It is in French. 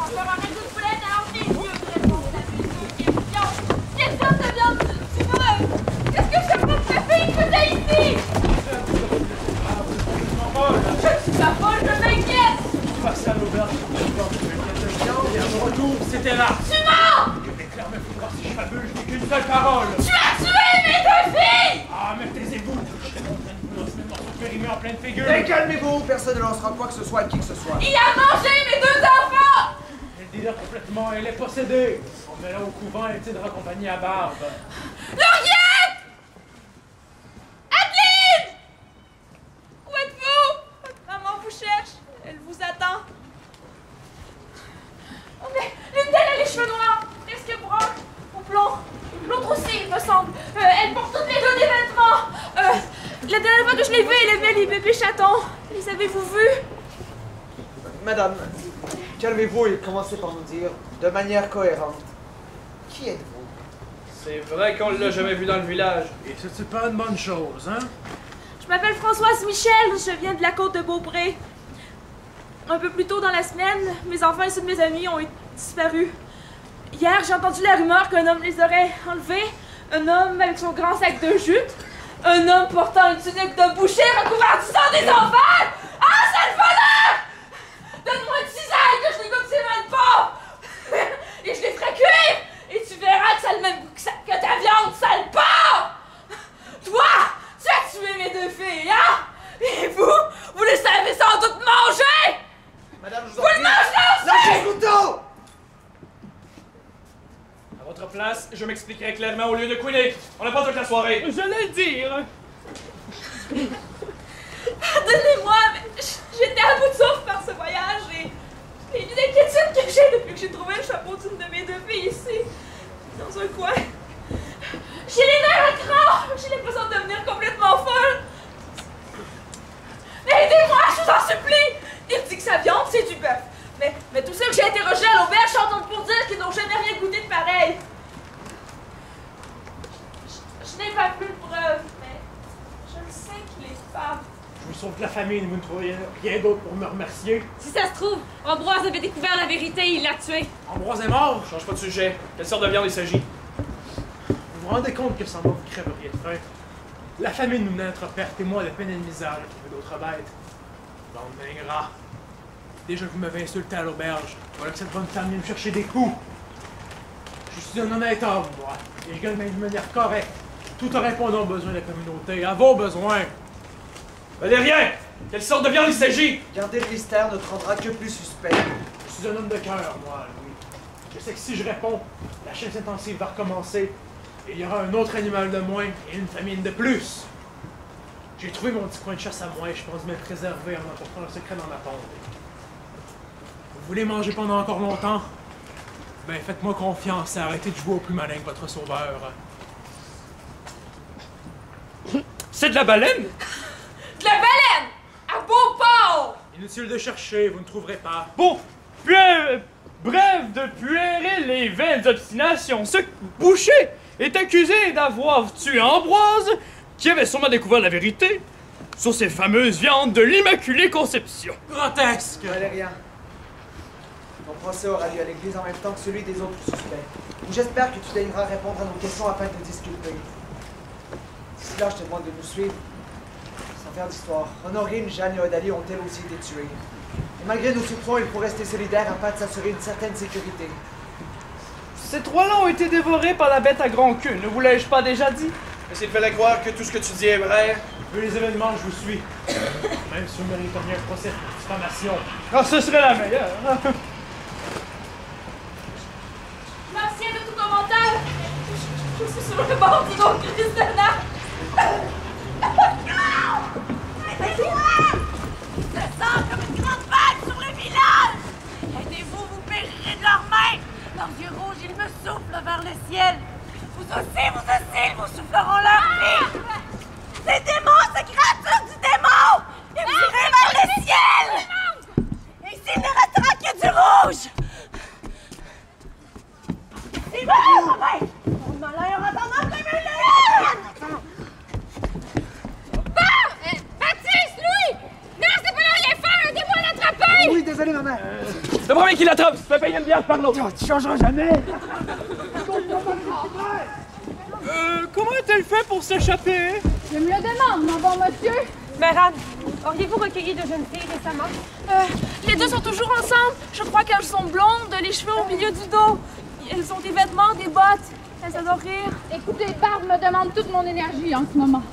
Encore un ragoût de poulet dans mes yeux, vraiment, la pulsion, quelle sorte de viande tu veux? Qu'est-ce que je fais de ma fille que t'as ici? Je suis pas folle, je m'inquiète! Passez à l'auberge, et à mon retour, c'était là! Tu mens! Mais clairement, faut voir si je fabule, je n'ai qu'une seule parole! Tu as tué mes deux filles! Ah, mais taisez-vous! Je suis en train de vous lancer mes morceaux périmés en pleine figure! Mais calmez-vous, personne ne lancera quoi que ce soit à qui que ce soit. Il a mangé mes deux enfants! Elle délire complètement, elle est possédée! On met là au couvent, elle était de raccompagner à Barbe. Lauriette! Adeline! Où êtes-vous? Votre maman vous cherche. Elle vous attend. Oh, mais l'une d'elles a les cheveux noirs, presque bruns, au blond. L'autre aussi, il me semble. Elle porte toutes les deux des vêtements. La dernière fois que je l'ai vue, elle aimait les bébés chatons. Les avez-vous vus? Madame, calmez-vous et commencez par nous dire, de manière cohérente, qui êtes-vous? C'est vrai qu'on l'a jamais vu dans le village. Et c'est pas une bonne chose, hein? Je m'appelle Françoise Michel, je viens de la côte de Beaupré. Un peu plus tôt dans la semaine, mes enfants et ceux de mes amis ont disparu. Hier, j'ai entendu la rumeur qu'un homme les aurait enlevés. Un homme avec son grand sac de jute. Un homme portant une tunique de boucher recouvert du sang des enfants! Ah, sale voleur! Donne-moi une cisaille que je dégoûte ces mains de pauvre! Et je les ferai cuire! Et tu verras que ça a le même goût que ta viande, sale porc! Toi, tu as tué mes deux filles, hein? Et vous les savez sans doute manger! Madame, je vous Vous en le prie. mangez Lâchez le couteau! À votre place, je m'expliquerai clairement au lieu de couiner. On n'a pas toute la soirée. J'allais le dire! Pardonnez-moi, mais j'étais à bout de souffle par ce voyage et une inquiétude que j'ai depuis que j'ai trouvé le chapeau d'une de mes deux filles ici, dans un coin. J'ai les nerfs à cran! J'ai l'impression de devenir complètement folle! Mais aidez-moi, je vous en supplie! Il dit que sa viande, c'est du bœuf. Mais tous ceux que j'ai interrogés à l'auberge s'entendent pour dire qu'ils n'ont jamais rien goûté de pareil. Je n'ai pas plus de preuves, mais je le sais qu'il est pas. Je vous sauve de la famine, vous ne trouvez rien d'autre pour me remercier? Si ça se trouve, Ambroise avait découvert la vérité et il l'a tué. Ambroise est mort! Change pas de sujet. Quelle sorte de viande il s'agit? Vous vous rendez compte que sans moi vous crèveriez de faim? La famine nous menait à notre perte et moi la peine et le misère de trouver d'autres bêtes. Bande d'ingrats. Déjà que vous m'avez insulté à l'auberge, voilà que cette bonne femme vient me chercher des coups. Je suis un honnête homme, moi, et je gagne de manière correcte, tout en répondant aux besoins de la communauté, à vos besoins. Valérien! Quelle sorte de viande il s'agit? Garder le mystère ne te rendra que plus suspect. Je suis un homme de cœur, moi, Louis. Je sais que si je réponds, la chasse intensive va recommencer, et il y aura un autre animal de moins et une famine de plus. J'ai trouvé mon petit coin de chasse à moi et je pense me préserver en emportant le secret dans ma tombe. Vous voulez manger pendant encore longtemps? Ben, faites-moi confiance et arrêtez de jouer au plus malin que votre sauveur. C'est de la baleine? De la baleine! À Beauport! Inutile de chercher, vous ne trouverez pas. Bon, bref de puériles et vaines obstinations, ce boucher est accusé d'avoir tué Ambroise, qui avait sûrement découvert la vérité sur ces fameuses viandes de l'Immaculée Conception. Grotesque! Valérien, ton procès aura lieu à l'église en même temps que celui des autres suspects. J'espère que tu daigneras répondre à nos questions afin de te disculper. D'ici là, je te demande de nous suivre. Sans faire d'histoire, Honorine, Jeanne et Odalie ont elles aussi été tuées. Et malgré nos soupçons, il faut rester solidaires afin de s'assurer une certaine sécurité. Ces trois-là ont été dévorés par la bête à grand queue, ne vous l'ai-je pas déjà dit? Mais s'il fallait croire que tout ce que tu dis est vrai. Vu les événements, je vous suis. Même si vous mériteriez un procès pour diffamation. Ah, ce serait la meilleure. Je m'abstiens de tout commentaire. Je suis sur le bord d'une autre crise de nerfs. Ça sent comme une grande vague sur le village! Aidez-vous, vous périrez de leurs mains! Leurs yeux rouges, ils me soufflent vers le ciel! Vous aussi, ils vous souffleront leur vie! Ces démons, ces créatures du démon! Et vous irez vers le ciel! Et ici, il ne restera que du rouge! C'est bon, maman! Mon malheur en attendant que me Baptiste, Louis! Ne laissez pas là rien faire! Un démon à l'attraper! Oui, désolé, maman. Le premier fallait qu'il l'attrape. Tu vas payer une bière par l'autre. Oh, tu changeras jamais! Comment a-t-elle fait pour s'échapper? Je me le demande, mon bon monsieur. Meran, auriez-vous recueilli de jeunes filles récemment? Les deux sont toujours ensemble. Je crois qu'elles sont blondes, les cheveux au milieu du dos. Elles ont des vêtements, des bottes. Elles adorent rire. Écoutez, Barbe me demande toute mon énergie en ce moment.